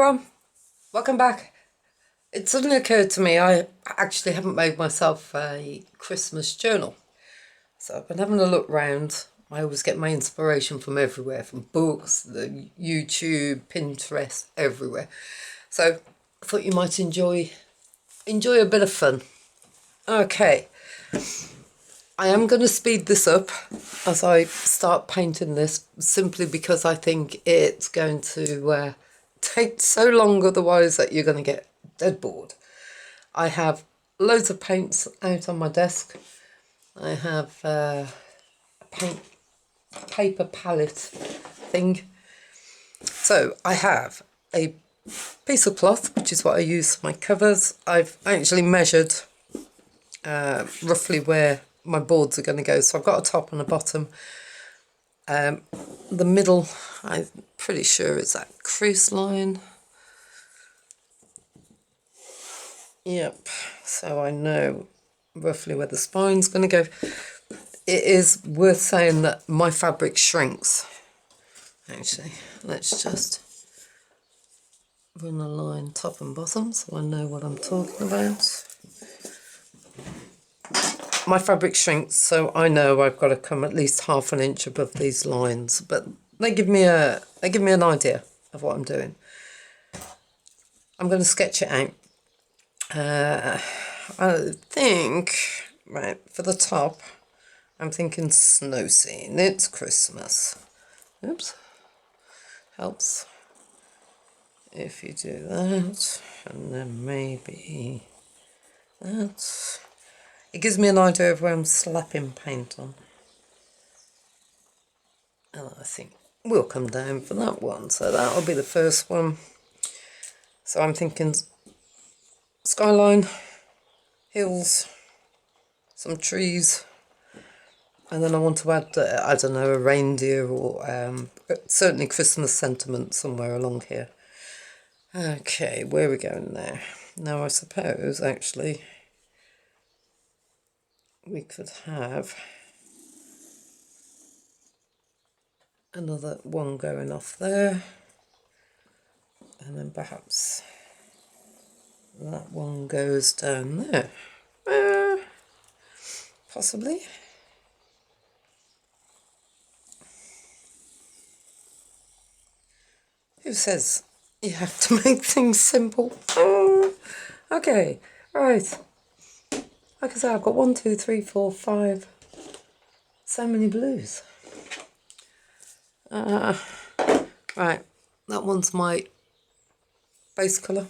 Everyone, welcome back. It suddenly occurred to me I actually haven't made myself a Christmas journal. So I've been having a look round. I always get my inspiration from everywhere, from books, the YouTube, Pinterest, everywhere. So I thought you might enjoy a bit of fun. Okay, I am going to speed this up as I start painting this, simply because I think it's going to take so long otherwise that you're going to get dead bored. I have loads of paints out on my desk. I have a paint paper palette thing. So I have a piece of cloth, which is what I use for my covers. I've actually measured roughly where my boards are going to go. So I've got a top and a bottom. The middle, I'm pretty sure is that crease line. Yep, so I know roughly where the spine's going to go. It is worth saying that my fabric shrinks. Actually, let's just run a line top and bottom so I know what I'm talking about. My fabric shrinks, so I know I've got to come at least half an inch above these lines, but they give me an idea of what I'm doing. I'm going to sketch it out. I think, right, for the top, I'm thinking snow scene. It's Christmas. Oops. Helps if you do that, and then maybe that. It gives me an idea of where I'm slapping paint on. And I think we'll come down for that one. So that'll be the first one. So I'm thinking skyline, hills, some trees, and then I want to add, I don't know, a reindeer or certainly Christmas sentiment somewhere along here. Okay, where are we going there? Now I suppose, actually, we could have another one going off there, and then perhaps that one goes down there. Possibly. Who says you have to make things simple? Okay, right. Like I say, I've got 1, 2, 3, 4, 5. So many blues. Right, that one's my base colour.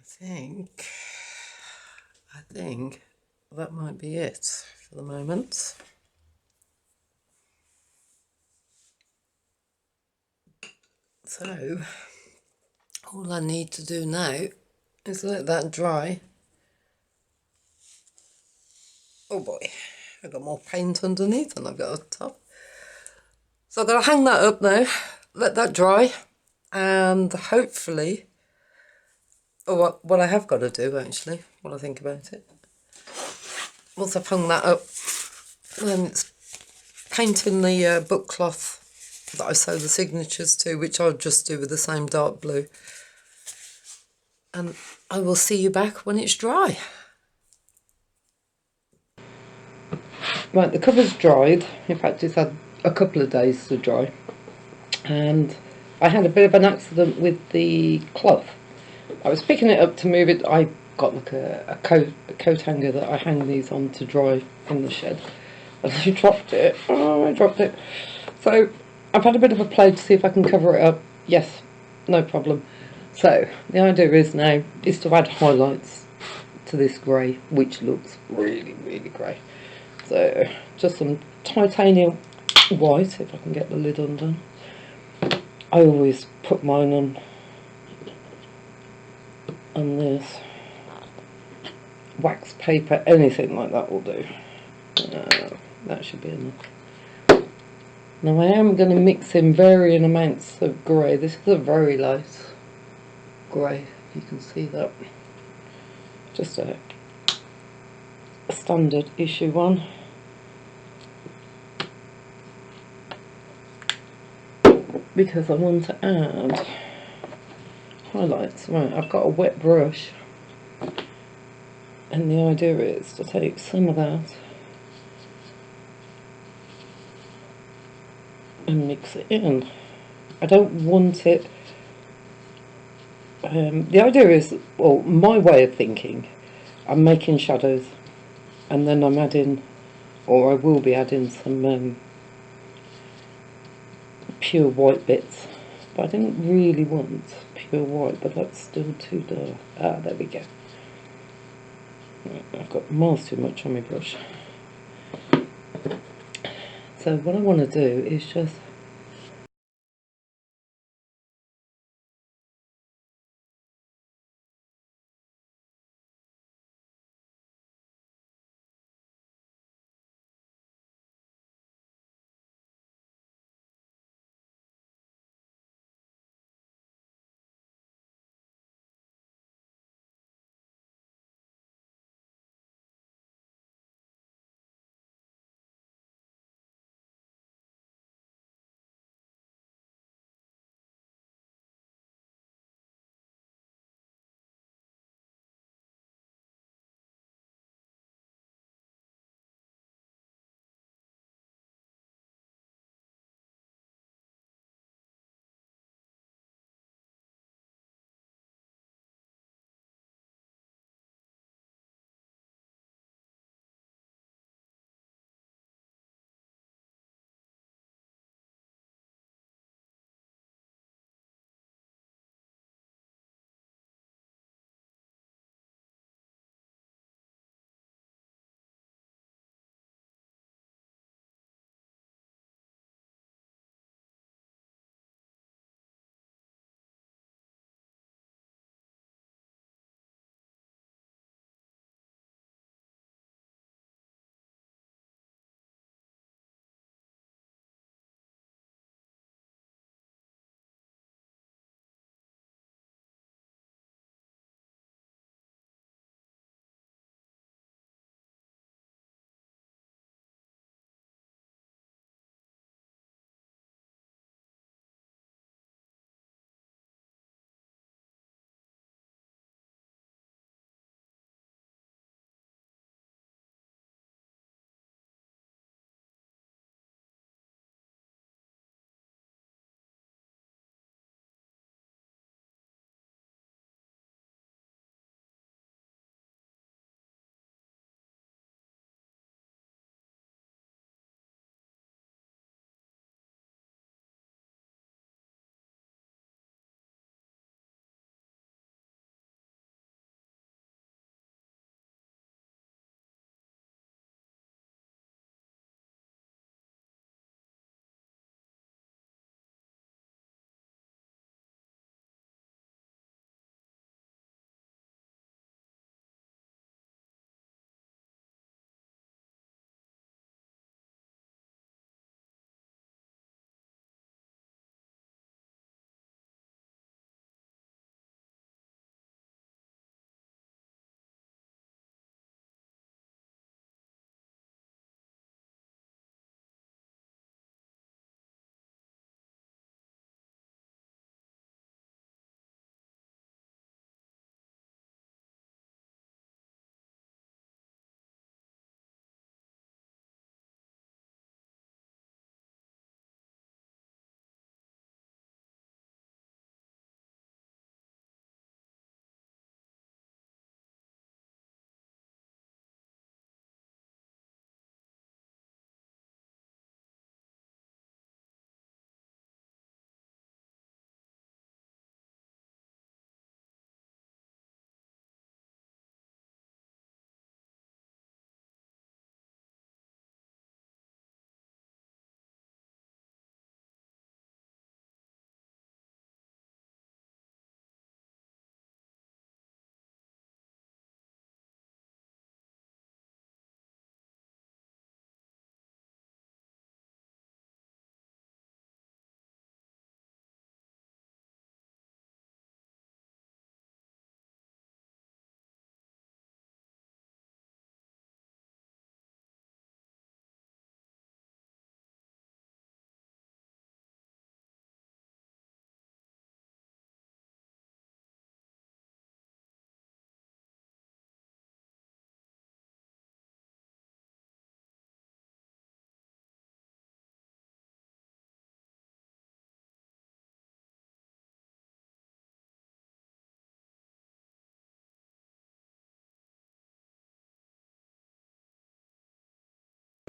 I think that might be it for the moment. So all I need to do now is let that dry. Oh boy, I've got more paint underneath than I've got on top. So I've got to hang that up now, let that dry, and hopefully, or what I have got to do actually, while I think about it, once I've hung that up, then it's painting the book cloth that I sew the signatures to, which I'll just do with the same dark blue. And I will see you back when it's dry. Right, the cover's dried. In fact, it's had a couple of days to dry. And I had a bit of an accident with the cloth. I was picking it up to move it. I got like a coat hanger that I hang these on to dry in the shed. And I dropped it. Oh, I dropped it. So I've had a bit of a play to see if I can cover it up. Yes, no problem. So the idea is now is to add highlights to this grey, which looks really, really grey. So just some titanium white, if I can get the lid undone. I always put mine on this. Wax paper, anything like that will do. That should be enough. Now I am going to mix in varying amounts of grey. This is a very light grey, if you can see that. Just a standard issue one. Because I want to add highlights. Right, I've got a wet brush. And the idea is to take some of that and mix it in. I don't want it. The idea is, well, my way of thinking, I'm making shadows and then I'm adding, or I will be adding some pure white bits. But I didn't really want pure white, but that's still too dark. Ah, there we go. I've got miles too much on my brush. So what I want to do is just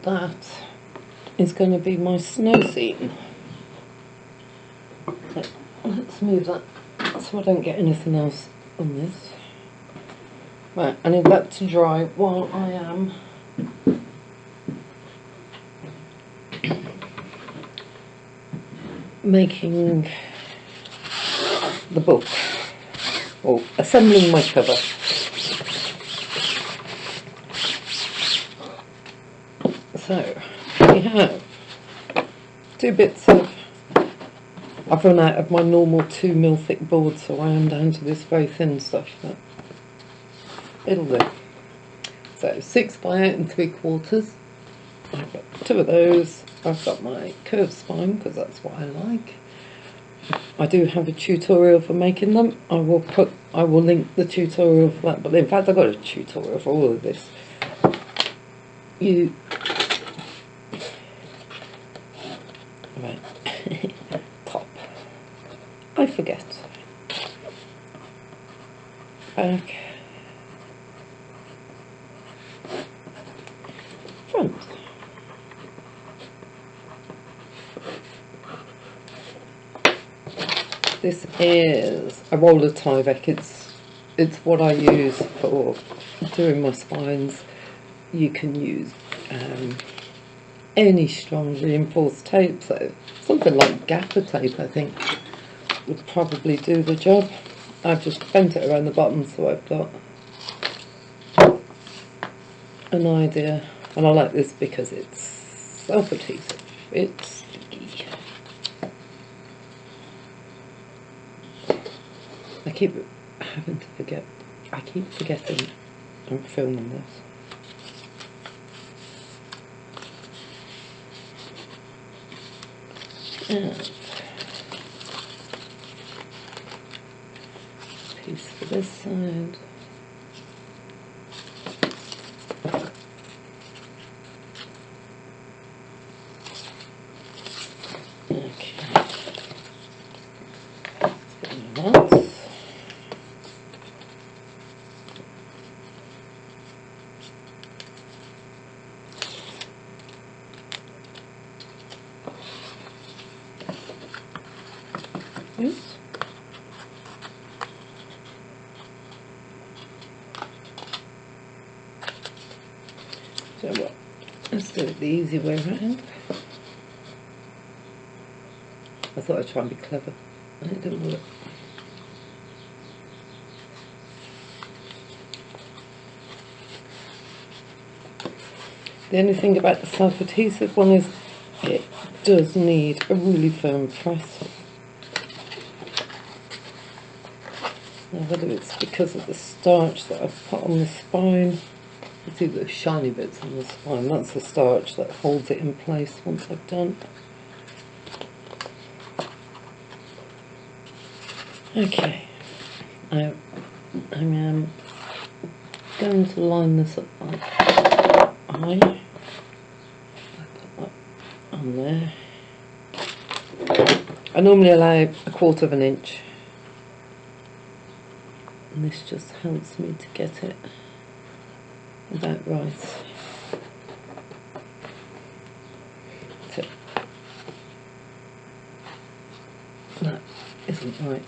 that is going to be my snow scene. So let's move that so I don't get anything else on this. Right, I need that to dry while I am making the book, or assembling my cover. So we have 2 bits of, I've run out of my normal 2mm thick board, so I am down to this very thin stuff, but it'll do. So 6 by 8 3/4. I've got 2 of those. I've got my curved spine because that's what I like. I do have a tutorial for making them. I will link the tutorial for that, but in fact I've got a tutorial for all of this. Right. Top. I forget. Back. Front. This is a roller Tyvek. It's what I use for doing my spines. You can use any strong reinforced tape, so something like gaffer tape I think would probably do the job. I've just bent it around the bottom so I've got an idea, and I like this because it's self-adhesive, it's sticky. I keep forgetting I'm filming this. And piece for this side. Okay. That. Oops. So what? Let's do it the easy way around. I thought I'd try and be clever, and it didn't work. The only thing about the self-adhesive one is it does need a really firm press. Now whether it's because of the starch that I've put on the spine, you see the shiny bits on the spine, that's the starch that holds it in place once I've done. Okay, I'm going to line this up like I put that on there. I normally allow 1/4 of an inch, and this just helps me to get it about right. So that isn't right.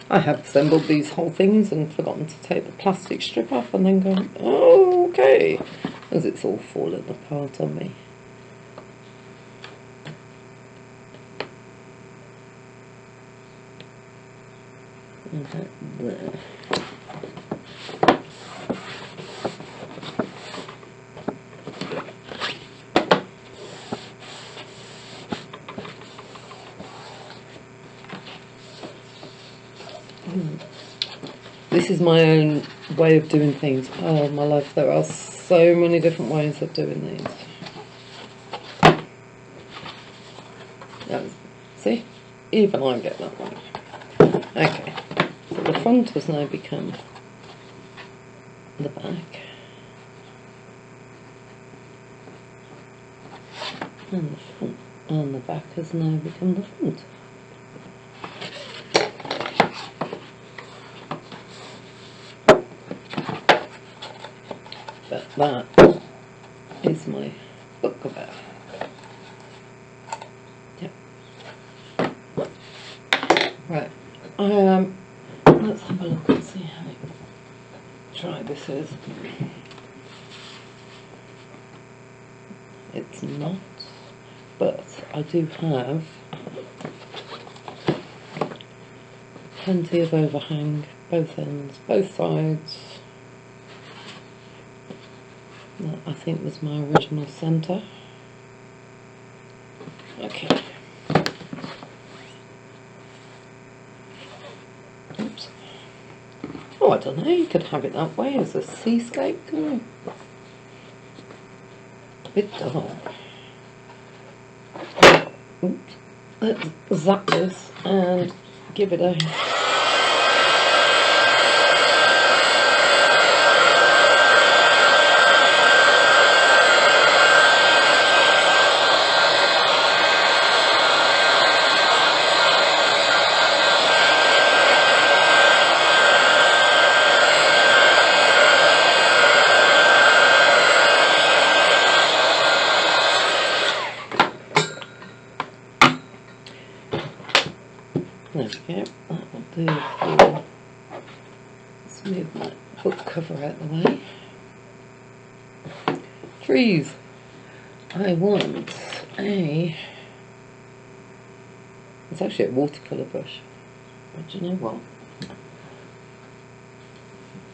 I have assembled these whole things and forgotten to take the plastic strip off, and then gone, oh, okay, as it's all fallen apart on me. And that there. This is my own way of doing things. Oh my life, there are so many different ways of doing these. See? even I get that one. Okay, so the front has now become the back, and the front and the back has now become the front. But that is my book cover. Yep. Right. Let's have a look and see how dry this is. It's not, but I do have plenty of overhang, both ends, both sides. That I think was my original centre. Okay. Oops. Oh, I don't know, you could have it that way as a seascape, couldn't you? A bit dark. Oops. Let's zap this and give it a... There we go, that will do for... Let's move my book cover out the way. Trees. I want a... It's actually a watercolour brush. But do you know what?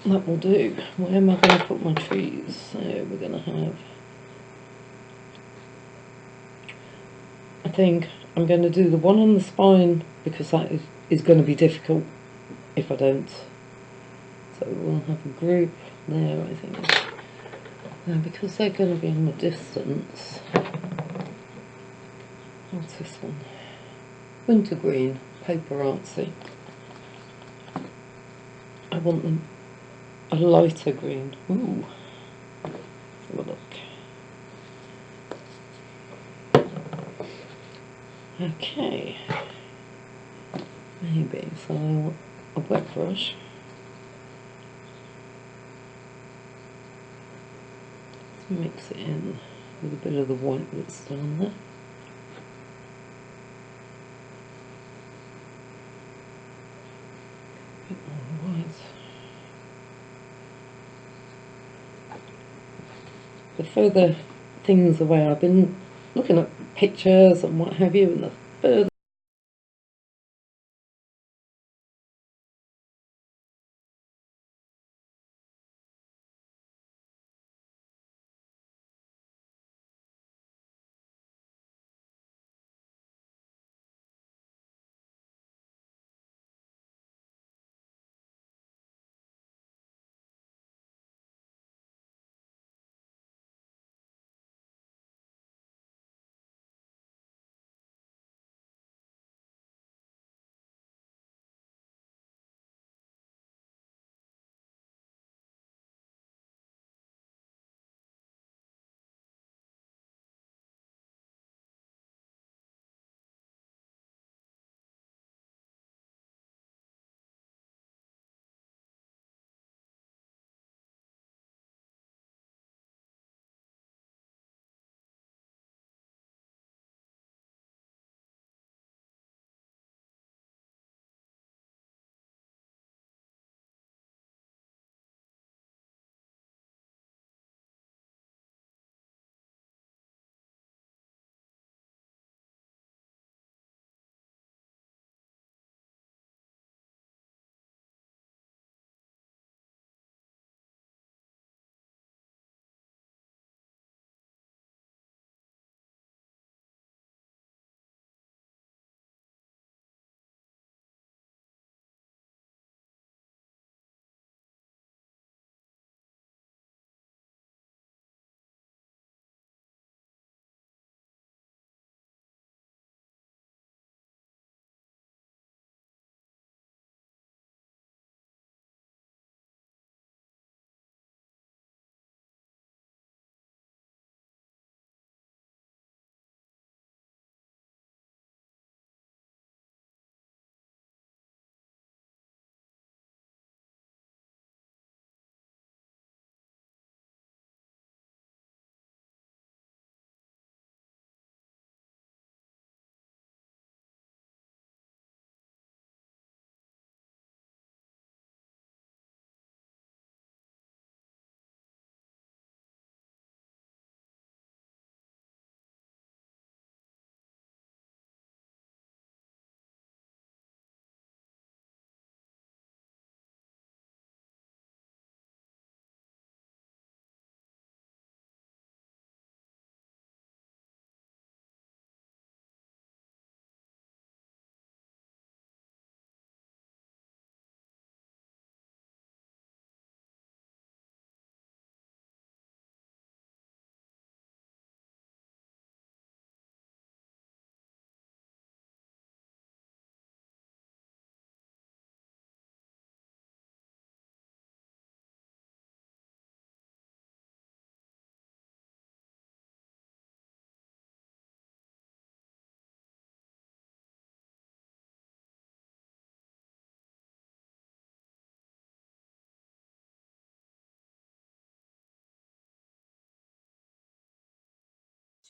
That will do. Where am I going to put my trees? So we're going to have... I think I'm going to do the one on the spine because that is going to be difficult if I don't. So we'll have a group there, I think. Now because they're going to be in the distance, what's this one? Winter green, paper artsy. I want them a lighter green. Ooh. Let's have a look. Okay. Maybe, so I want a wet brush. Let's mix it in with a bit of the white that's still on there. A bit more white. The further things away, I've been looking at pictures and what have you, and the further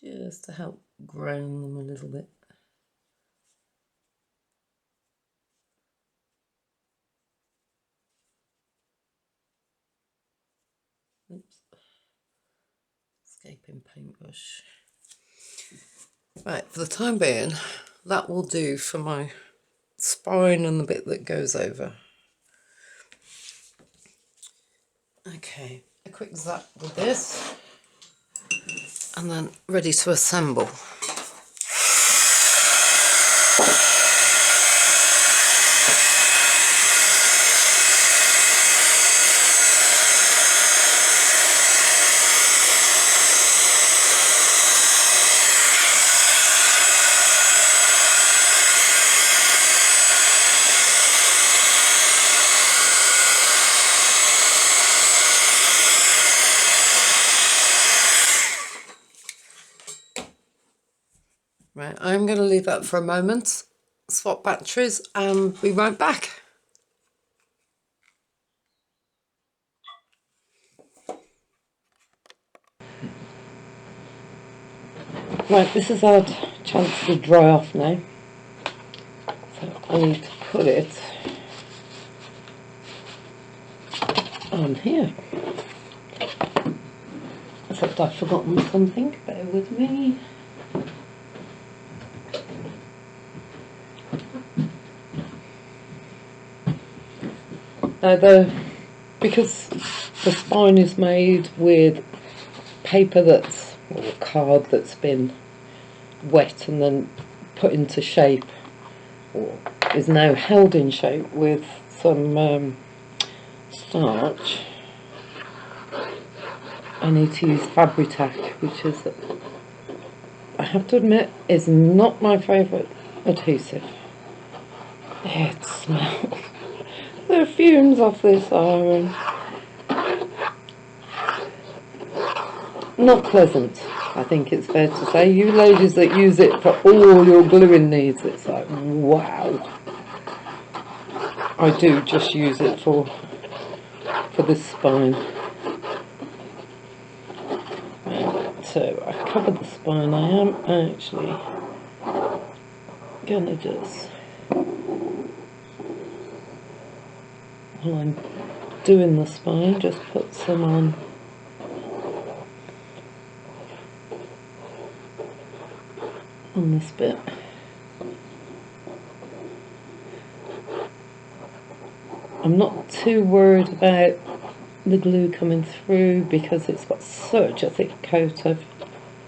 just to help ground them a little bit. Oops. Escaping paintbrush. Right, for the time being, that will do for my spine and the bit that goes over. Okay, a quick zap with this, and then ready to assemble. Right, I'm going to leave that for a moment, swap batteries, and be right back. Right, this has had a chance to dry off now, so I need to put it on here. Except I've forgotten something, bear with me. Now, because the spine is made with paper that's, or card that's been wet and then put into shape, or is now held in shape with some starch, I need to use Fabri-Tac, which is, I have to admit, is not my favourite adhesive. It smells. The fumes off this are not pleasant, I think it's fair to say. You ladies that use it for all your gluing needs, it's like, wow. I do just use it for this spine. So I've covered the spine. I am actually going to just, while I'm doing the spine, just put some on this bit. I'm not too worried about the glue coming through because it's got such a thick coat of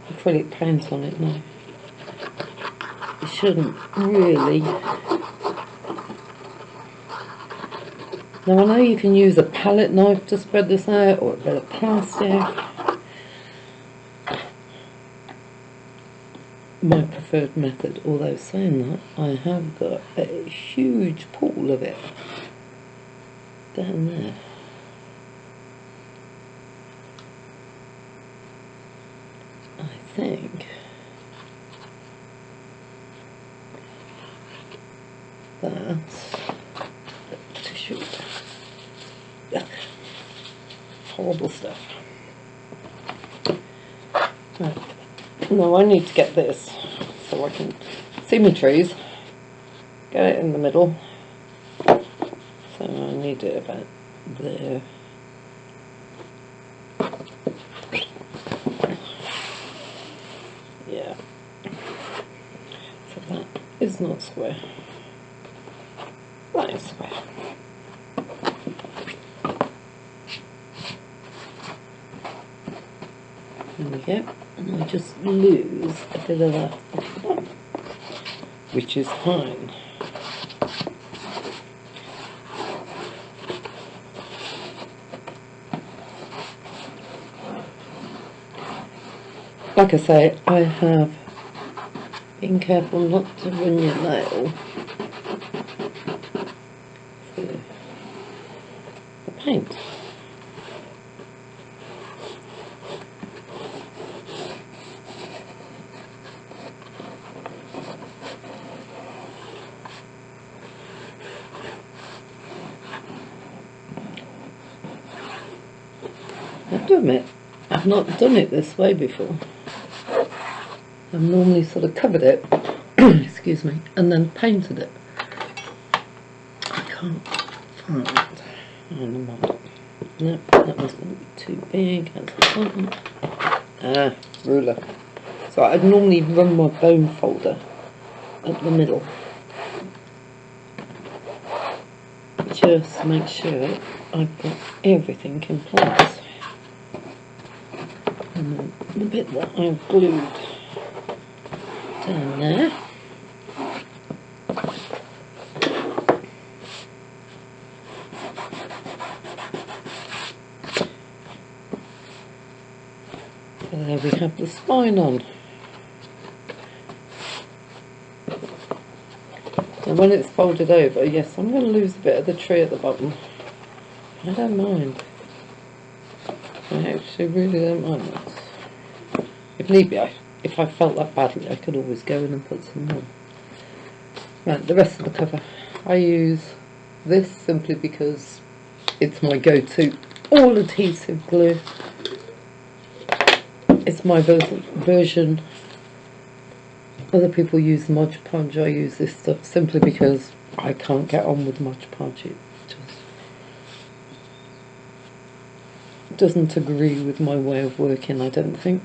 acrylic paint on it now. It shouldn't really. Now I know you can use a palette knife to spread this out, or a bit of plastic. My preferred method, although saying that, I have got a huge pool of it down there. I think that's tissue. Horrible stuff. Right. No, I need to get this so I can see my trees. Get it in the middle. So I need it about there. Yeah. So that is not square. That is square. There we go. And I just lose a bit of that off the bottom, which is fine. Like I say, I have been careful not to run your nail through the paint. I have to admit, I've not done it this way before. I've normally sort of covered it, excuse me, and then painted it. I can't find it. Oh, no, that was going to be too big. Ruler. So I'd normally run my bone folder up the middle, just to make sure I've got everything in place. And then the bit that I've glued down there, so there we have the spine on. And when it's folded over, yes, I'm going to lose a bit of the tree at the bottom. I don't mind. I actually really don't mind that. If need be, if I felt that badly, I could always go in and put some more. Right, the rest of the cover. I use this simply because it's my go-to all adhesive glue. It's my version. Other people use Mod Podge. I use this stuff simply because I can't get on with Mod Podge. It just doesn't agree with my way of working, I don't think.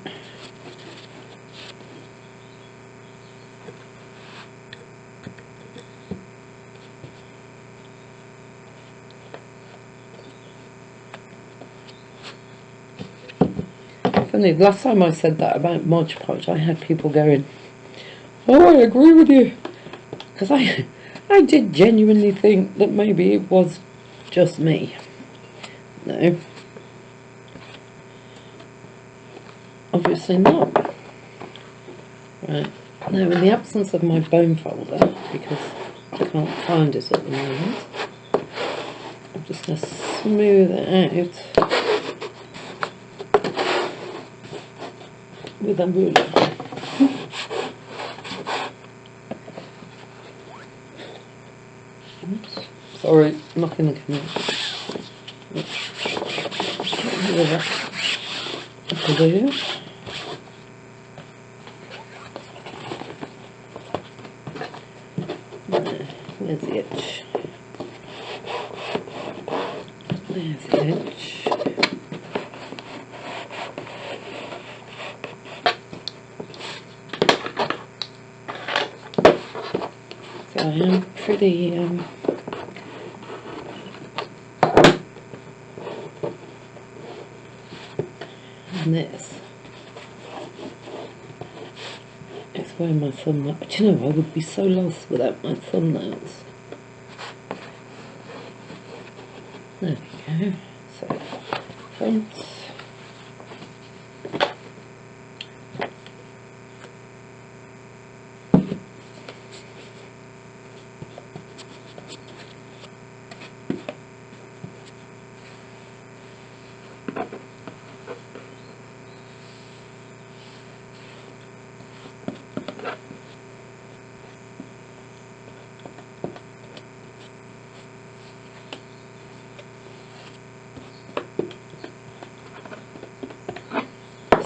Funny, last time I said that about Mod Podge, I had people going, "Oh, I agree with you," because I did genuinely think that maybe it was just me. No, obviously not. Right, now in the absence of my bone folder, because I can't find it at the moment, I'm just going to smooth it out with a ruler. Oops, sorry, knocking the camera. Glue. There's the edge. There's the edge. So I am pretty and this is where my thumbnail. Do you know, I would be so lost without my thumbnails. There we go. So front.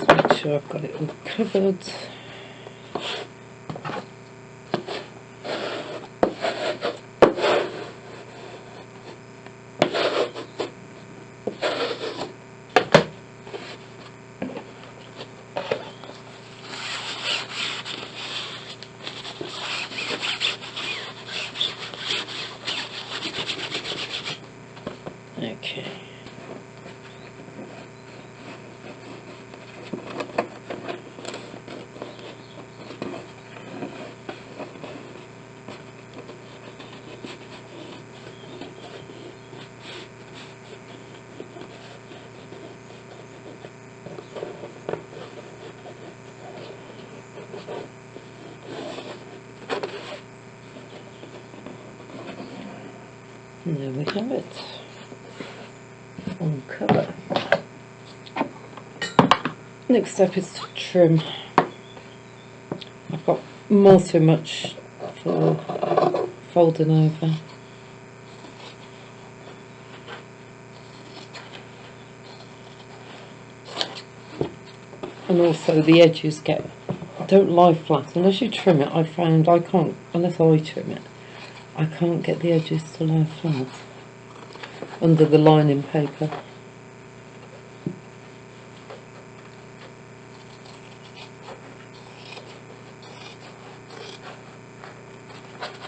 Make sure I've got it all covered. Okay. And there we have it on cover. Next step is to trim. I've got more too much for folding over. And also the edges get don't lie flat. Unless you trim it, I found I can't, unless I trim it, I can't get the edges to lie flat under the lining paper.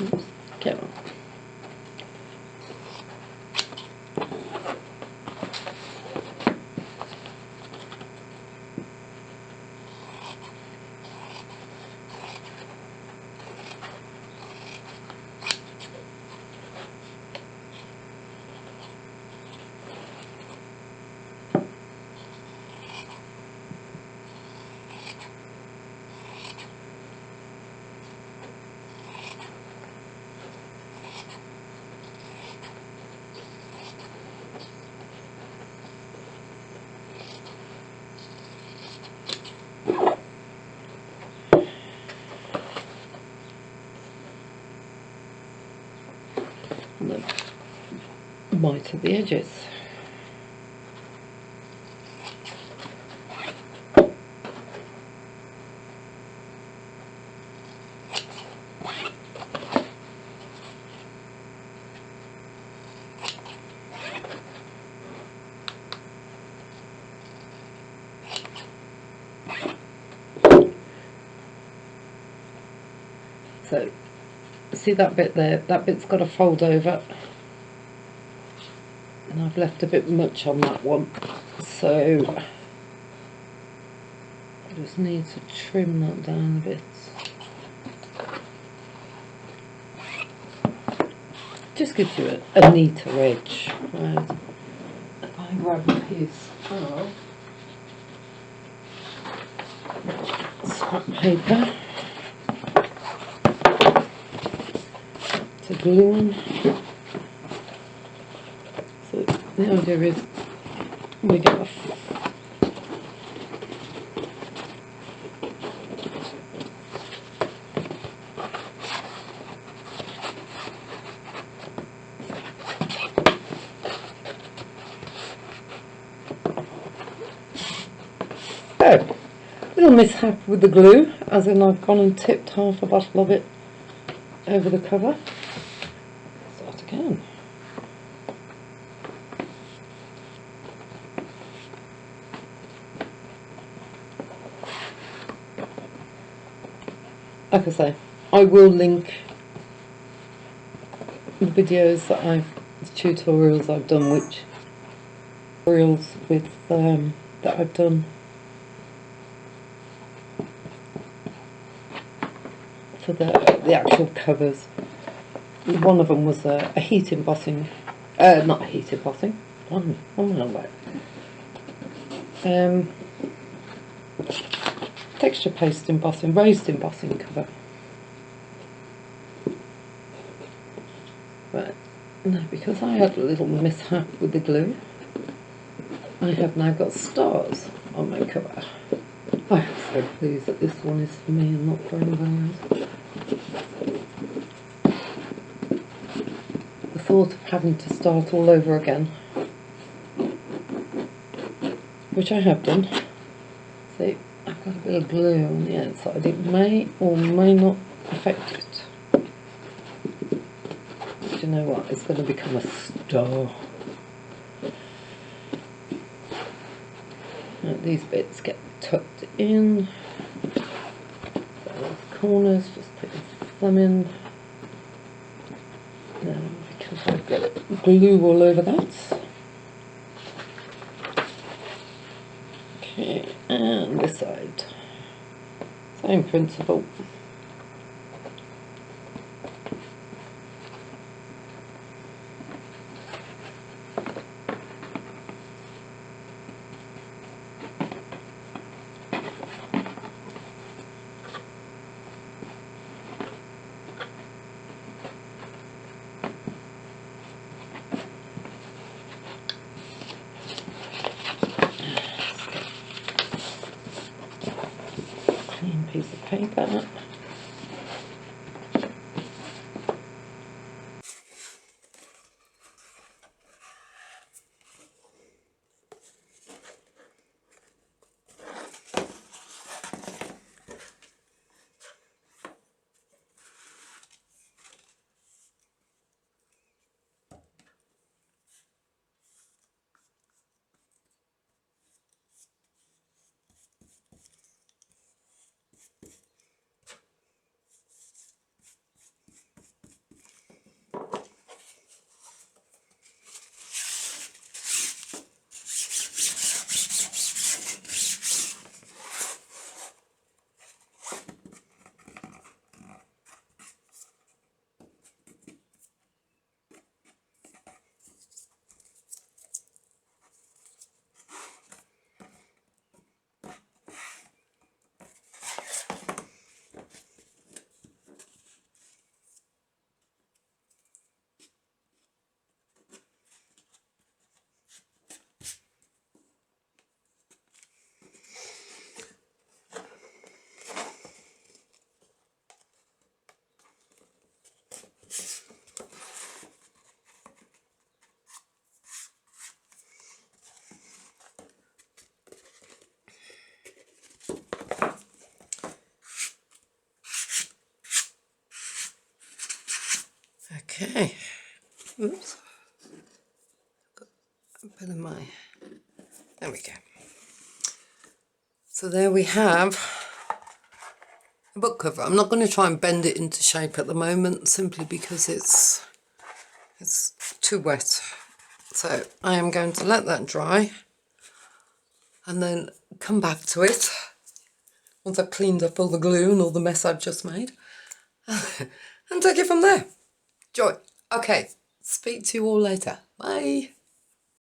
Oops, get on. White at the edges. So, see that bit there? That bit's got to fold over. And I've left a bit much on that one. So, I just need to trim that down a bit. Just gives you a neater edge. Right. If I grab a piece of scrap paper to glue on. So the idea is we get a little mishap with the glue, as in I've gone and tipped half a bottle of it over the cover. Start again. Like I say, I will link the videos that the tutorials I've done, which tutorials with that I've done for the actual covers. One of them was a heat embossing, not a heat embossing. One about texture paste embossing, raised embossing cover. But no, because I had a little mishap with the glue, I have now got stars on my cover. I am so pleased that this one is for me and not for anybody else. The thought of having to start all over again, which I have done. See, I've got a bit of glue on the outside. It may or may not affect it. But you know what? It's going to become a star. Now, these bits get tucked in. Those corners, just put your thumb in. Now, because I've got glue all over that. Okay, and this side. Same principle. Clean piece of paper. Okay. Oops. Got a bit of my... There we go. So there we have a book cover. I'm not going to try and bend it into shape at the moment, simply because it's too wet. So I am going to let that dry and then come back to it once I've cleaned up all the glue and all the mess I've just made and take it from there. Joy. Okay, speak to you all later. Bye.